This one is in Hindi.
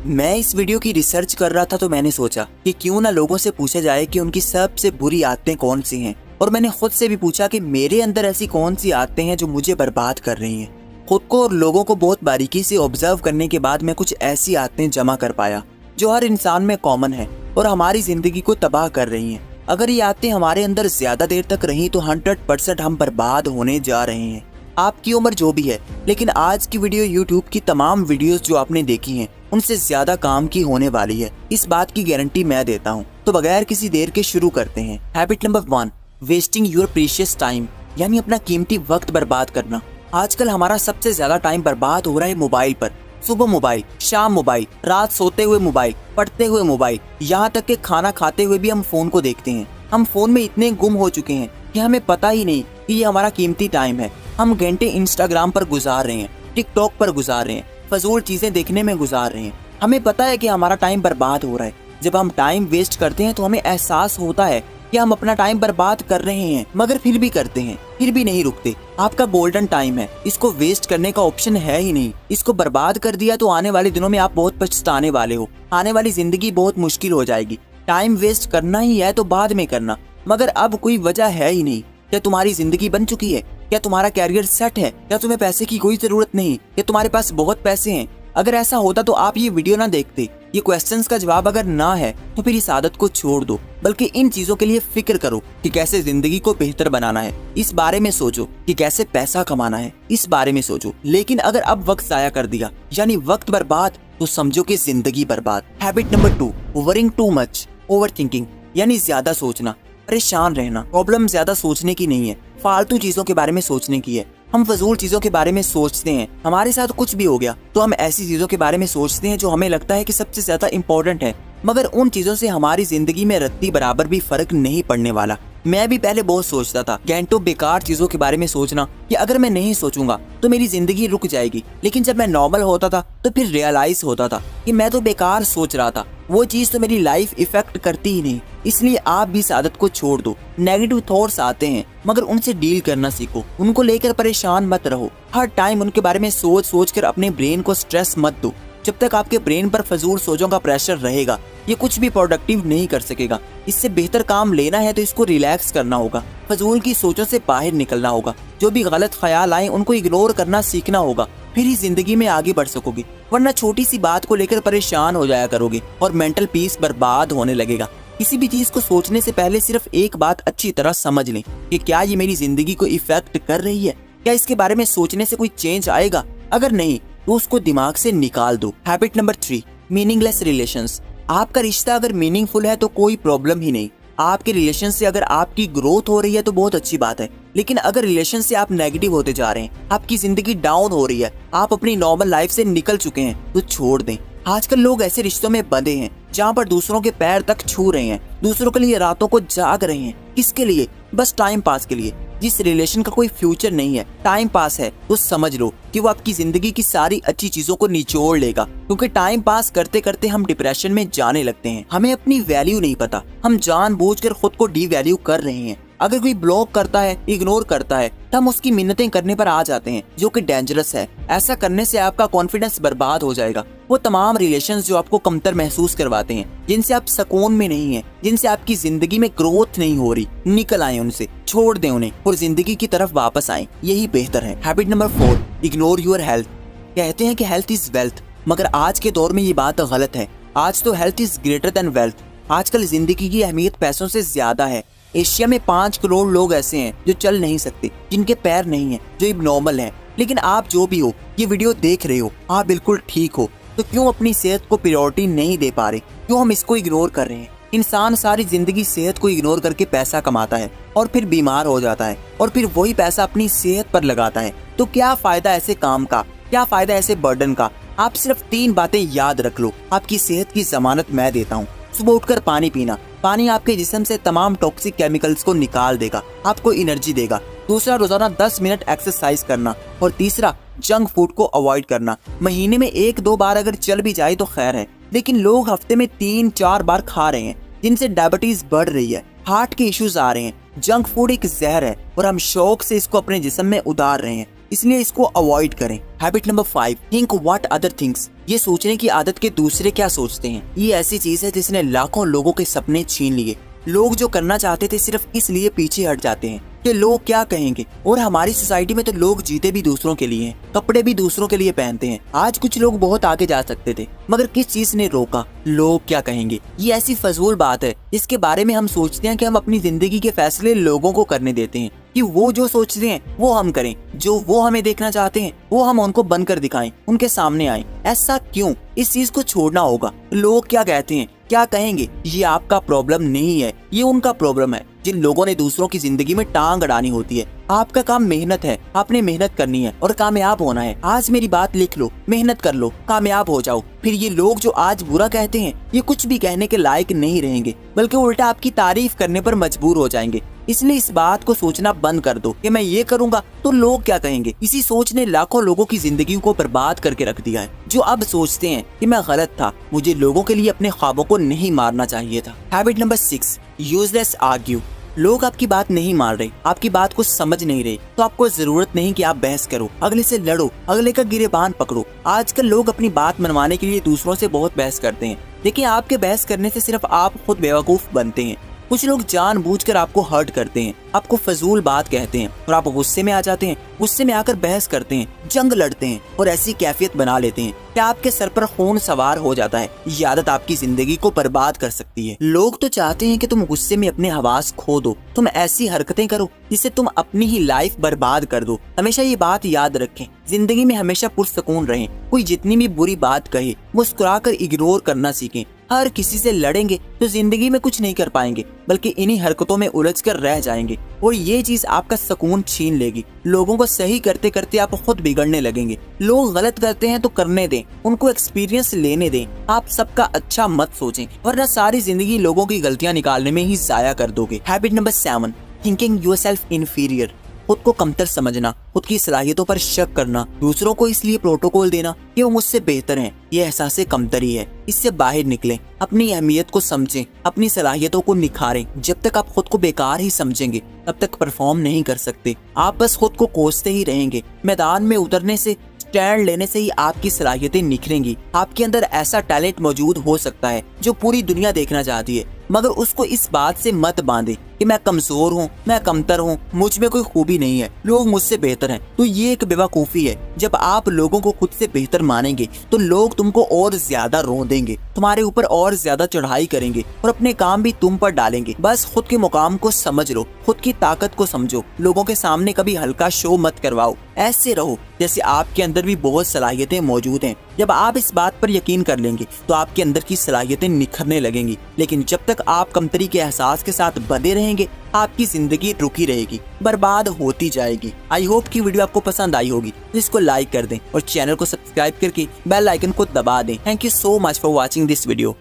मैं इस वीडियो की रिसर्च कर रहा था तो मैंने सोचा कि क्यों ना लोगों से पूछा जाए कि उनकी सबसे बुरी आदतें कौन सी हैं, और मैंने खुद से भी पूछा कि मेरे अंदर ऐसी कौन सी आदतें हैं जो मुझे बर्बाद कर रही हैं। खुद को और लोगों को बहुत बारीकी से ऑब्जर्व करने के बाद मैं कुछ ऐसी आदतें जमा कर पाया जो हर इंसान में कॉमन है और हमारी जिंदगी को तबाह कर रही हैं। अगर ये आदतें हमारे अंदर ज्यादा देर तक रहीं तो 100% हम बर्बाद होने जा रहे हैं। आपकी उम्र जो भी है, लेकिन आज की वीडियो यूट्यूब की तमाम वीडियोस जो आपने देखी हैं उनसे ज्यादा काम की होने वाली है, इस बात की गारंटी मैं देता हूँ। तो बगैर किसी देर के शुरू करते हैं। Habit number 1, wasting your precious time, यानी अपना कीमती वक्त बर्बाद करना। आजकल हमारा सबसे ज्यादा टाइम बर्बाद हो रहा है मोबाइल पर। सुबह मोबाइल, शाम मोबाइल, रात सोते हुए मोबाइल, पढ़ते हुए मोबाइल, यहाँ तक कि खाना खाते हुए भी हम फोन को देखते हैं। हम फोन में इतने गुम हो चुके हैं कि हमें पता ही नहीं कि ये हमारा कीमती टाइम है। हम घंटे इंस्टाग्राम पर गुजार रहे हैं, टिकटॉक पर गुजार रहे हैं, फजूल चीजें देखने में गुजार रहे हैं। हमें पता है कि हमारा टाइम बर्बाद हो रहा है। जब हम टाइम वेस्ट करते हैं तो हमें एहसास होता है कि हम अपना टाइम बर्बाद कर रहे हैं, मगर फिर भी करते हैं, फिर भी नहीं रुकते। आपका गोल्डन टाइम है, इसको वेस्ट करने का ऑप्शन है ही नहीं। इसको बर्बाद कर दिया तो आने वाले दिनों में आप बहुत पछताने वाले हो। आने वाली जिंदगी बहुत मुश्किल हो जाएगी। टाइम वेस्ट करना ही है तो बाद में करना, मगर अब कोई वजह है ही नहीं। क्या तुम्हारी जिंदगी बन चुकी है? क्या तुम्हारा कैरियर सेट है? क्या तुम्हें पैसे की कोई जरूरत नहीं? क्या तुम्हारे पास बहुत पैसे हैं? अगर ऐसा होता तो आप ये वीडियो ना देखते। ये क्वेश्चंस का जवाब अगर ना है तो फिर इस आदत को छोड़ दो, बल्कि इन चीजों के लिए फिक्र करो कि कैसे जिंदगी को बेहतर बनाना है। इस बारे में सोचो कि कैसे पैसा कमाना है, इस बारे में सोचो। लेकिन अगर अब वक्त जाया कर दिया, यानी वक्त बर्बाद, तो समझो कि जिंदगी बर्बाद। Habit number 2, worrying too much, over thinking, यानी ज्यादा सोचना, परेशान रहना। प्रॉब्लम ज्यादा सोचने की नहीं है, फालतू चीजों के बारे में सोचने की है। हम फजूल चीजों के बारे में सोचते हैं। हमारे साथ कुछ भी हो गया तो हम ऐसी चीजों के बारे में सोचते हैं जो हमें लगता है कि सबसे ज्यादा इम्पोर्टेंट है, मगर उन चीजों से हमारी जिंदगी में रत्ती बराबर भी फर्क नहीं पड़ने वाला। मैं भी पहले बहुत सोचता था, घंटों बेकार चीजों के बारे में सोचना कि अगर मैं नहीं सोचूंगा तो मेरी जिंदगी रुक जाएगी। लेकिन जब मैं नॉर्मल होता था तो फिर रियलाइज होता था कि मैं तो बेकार सोच रहा था, वो चीज तो मेरी लाइफ इफेक्ट करती ही नहीं। इसलिए आप भी इस आदत को छोड़ दो। नेगेटिव थॉट्स आते हैं, मगर उनसे डील करना सीखो। उनको लेकर परेशान मत रहो। हर टाइम उनके बारे में सोच सोच कर अपने ब्रेन को स्ट्रेस मत दो। जब तक आपके ब्रेन पर फजूल सोचों का प्रेशर रहेगा, ये कुछ भी प्रोडक्टिव नहीं कर सकेगा। इससे बेहतर काम लेना है तो इसको रिलैक्स करना होगा। फजूल की सोचों से बाहर निकलना होगा। जो भी गलत ख्याल आए उनको इग्नोर करना सीखना होगा, फिर ही जिंदगी में आगे बढ़ सकोगे। वरना छोटी सी बात को लेकर परेशान हो जाया करोगे और मेंटल पीस बर्बाद होने लगेगा। किसी भी चीज को सोचने से पहले सिर्फ एक बात अच्छी तरह समझ लें कि क्या ये मेरी जिंदगी को इफेक्ट कर रही है? क्या इसके बारे में सोचने से कोई चेंज आएगा? अगर नहीं तो उसको दिमाग से निकाल दो। Habit number 3, meaningless relations. आपका रिश्ता अगर मीनिंगफुल है तो कोई प्रॉब्लम ही नहीं। आपके रिलेशन से अगर आपकी ग्रोथ हो रही है तो बहुत अच्छी बात है, लेकिन अगर रिलेशन से आप नेगेटिव होते जा रहे हैं, आपकी जिंदगी डाउन हो रही है, आप अपनी नॉर्मल लाइफ से निकल चुके हैं, तो छोड़ दें। आजकल लोग ऐसे रिश्तों में बंधे हैं जहाँ पर दूसरों के पैर तक छू रहे हैं, दूसरों के लिए रातों को जाग रहे हैं। किसके लिए? बस टाइम पास के लिए। जिस रिलेशन का कोई फ्यूचर नहीं है, टाइम पास है, तो समझ लो कि वो आपकी जिंदगी की सारी अच्छी चीजों को निचोड़ लेगा। क्योंकि टाइम पास करते करते हम डिप्रेशन में जाने लगते हैं। हमें अपनी वैल्यू नहीं पता, हम जानबूझकर खुद को डी वैल्यू कर रहे हैं। अगर कोई ब्लॉक करता है, इग्नोर करता है, तो हम उसकी मिन्नतें करने पर आ जाते हैं, जो कि डेंजरस है। ऐसा करने से आपका कॉन्फिडेंस बर्बाद हो जाएगा। वो तमाम रिलेशंस जो आपको कमतर महसूस करवाते हैं, जिनसे आप सुकून में नहीं है, जिनसे आपकी जिंदगी में ग्रोथ नहीं हो रही, निकल आए उनसे, छोड़ दें उन्हें और जिंदगी की तरफ वापस आए, यही बेहतर है। Habit number 4, ignore your health. कहते हैं कि हेल्थ इज वेल्थ, मगर आज के दौर में ये बात गलत है। आज तो health is greater than wealth. आजकल जिंदगी की अहमियत पैसों से ज्यादा है। एशिया में 5 करोड़ लोग ऐसे हैं जो चल नहीं सकते, जिनके पैर नहीं हैं, जो इब्नॉर्मल हैं। लेकिन आप जो भी हो, ये वीडियो देख रहे हो, आप बिल्कुल ठीक हो, तो क्यों अपनी सेहत को प्रायोरिटी नहीं दे पा रहे? क्यों हम इसको इग्नोर कर रहे हैं? इंसान सारी जिंदगी सेहत को इग्नोर करके पैसा कमाता है और फिर बीमार हो जाता है और फिर वही पैसा अपनी सेहत पर लगाता है। तो क्या फायदा ऐसे काम का? क्या फायदा ऐसे बर्डन का? आप सिर्फ 3 बातें याद रख लो, आपकी सेहत की जमानत मैं देता हूँ। सुबह उठकर पानी पीना। पानी आपके जिस्म से तमाम टॉक्सिक केमिकल्स को निकाल देगा, आपको एनर्जी देगा। दूसरा, रोजाना 10 मिनट एक्सरसाइज करना। और तीसरा, जंक फूड को अवॉइड करना। महीने में 1-2 बार अगर चल भी जाए तो खैर है, लेकिन लोग हफ्ते में 3-4 बार खा रहे हैं, जिनसे डायबिटीज बढ़ रही है, हार्ट के इश्यूज आ रहे हैं। जंक फूड एक जहर है और हम शौक से इसको अपने जिस्म में उतार रहे हैं। इसलिए इसको अवॉइड करें। Habit number 5, think what other thinks. ये सोचने की आदत के दूसरे क्या सोचते हैं, ये ऐसी चीज है जिसने लाखों लोगों के सपने छीन लिए। लोग जो करना चाहते थे सिर्फ इसलिए पीछे हट जाते हैं कि लोग क्या कहेंगे। और हमारी सोसाइटी में तो लोग जीते भी दूसरों के लिए हैं, कपड़े भी दूसरों के लिए पहनते हैं। आज कुछ लोग बहुत आगे जा सकते थे, मगर किस चीज ने रोका? लोग क्या कहेंगे। ये ऐसी फजूल बात है जिसके बारे में हम सोचते हैं कि हम अपनी जिंदगी के फैसले लोगों को करने देते हैं, कि वो जो सोचते हैं वो हम करें, जो वो हमें देखना चाहते हैं वो हम उनको बनकर दिखाएं, उनके सामने आए। ऐसा क्यों? इस चीज को छोड़ना होगा। लोग क्या कहते हैं, क्या कहेंगे, ये आपका प्रॉब्लम नहीं है, ये उनका प्रॉब्लम है। जिन लोगों ने दूसरों की जिंदगी में टांग अड़ानी होती है। आपका काम मेहनत है, आपने मेहनत करनी है और कामयाब होना है। आज मेरी बात लिख लो, मेहनत कर लो, कामयाब हो जाओ। फिर ये लोग जो आज बुरा कहते हैं ये कुछ भी कहने के लायक नहीं रहेंगे, बल्कि उल्टा आपकी तारीफ करने पर मजबूर हो जाएंगे। इसलिए इस बात को सोचना बंद कर दो कि मैं ये करूंगा तो लोग क्या कहेंगे। इसी सोच ने लाखों लोगों की जिंदगी को बर्बाद करके रख दिया है, जो अब सोचते हैं कि मैं गलत था, मुझे लोगों के लिए अपने ख्वाबों को नहीं मारना चाहिए था। Habit number 6, useless argue. लोग आपकी बात नहीं मान रहे, आपकी बात को समझ नहीं रहे, तो आपको जरूरत नहीं कि आप बहस करो, अगले से लड़ो, अगले का गिरेबान पकड़ो। आजकल लोग अपनी बात मनवाने के लिए दूसरों से बहुत बहस करते हैं, लेकिन आपके बहस करने से सिर्फ आप खुद बेवकूफ बनते हैं। कुछ लोग जानबूझकर आपको हर्ट करते हैं, आपको फजूल बात कहते हैं और आप गुस्से में आ जाते हैं। गुस्से में आकर बहस करते हैं, जंग लड़ते हैं और ऐसी कैफियत बना लेते हैं कि आपके सर पर खून सवार हो जाता है। ये आदत आपकी जिंदगी को बर्बाद कर सकती है। लोग तो चाहते हैं कि तुम गुस्से में अपने हवास खो दो, तुम ऐसी हरकतें करो जिससे तुम अपनी ही लाइफ बर्बाद कर दो। हमेशा ये बात याद रखें, जिंदगी में हमेशा पुरसुकून रहें। कोई जितनी भी बुरी बात कहे मुस्कुराकर इग्नोर करना सीखें। हर किसी से लड़ेंगे तो जिंदगी में कुछ नहीं कर पाएंगे, बल्कि इन्हीं हरकतों में उलझकर रह जाएंगे और ये चीज आपका सुकून छीन लेगी। लोगों को सही करते करते आप खुद बिगड़ने लगेंगे। लोग गलत करते हैं तो करने दें, उनको एक्सपीरियंस लेने दें। आप सबका अच्छा मत सोचें, वरना सारी जिंदगी लोगों की गलतियां निकालने में ही जाया कर दोगे। Habit number 7, thinking yourself inferior. खुद को कमतर समझना, खुद की सलाहियतों पर शक करना, दूसरों को इसलिए प्रोटोकॉल देना कि वो मुझसे बेहतर हैं, ये एहसास कमतरी है। इससे बाहर निकलें, अपनी अहमियत को समझें, अपनी सलाहियतों को निखारें। जब तक आप खुद को बेकार ही समझेंगे तब तक परफॉर्म नहीं कर सकते। आप बस खुद को कोसते ही रहेंगे। मैदान में उतरने से, स्टैंड लेने से ही आपकी सलाहियतें निखरेंगी। आपके अंदर ऐसा टैलेंट मौजूद हो सकता है जो पूरी दुनिया देखना चाहती है, मगर उसको इस बात से मत बांधे कि मैं कमजोर हूँ, मैं कमतर हूँ, मुझ में कोई खूबी नहीं है, लोग मुझसे बेहतर हैं। तो ये एक बेवकूफ़ी है। जब आप लोगों को खुद से बेहतर मानेंगे तो लोग तुमको और ज्यादा रोंदेंगे, तुम्हारे ऊपर और ज्यादा चढ़ाई करेंगे और अपने काम भी तुम पर डालेंगे। बस खुद के मुकाम को समझ लो, खुद की ताकत को समझो। लोगों के सामने कभी हल्का शो मत करवाओ, ऐसे रहो जैसे आपके अंदर भी बहुत सलाहियतें मौजूद हैं। जब आप इस बात पर यकीन कर लेंगे तो आपके अंदर की सलाहियतें निखरने लगेंगी। लेकिन जब तक आप कमतरी के एहसास के साथ बंधे रहेंगे, आपकी जिंदगी रुकी रहेगी, बर्बाद होती जाएगी। आई होप कि वीडियो आपको पसंद आई होगी, तो इसको लाइक कर दें और चैनल को सब्सक्राइब करके बेल आइकन को दबा दें। Thank you so much for watching this video.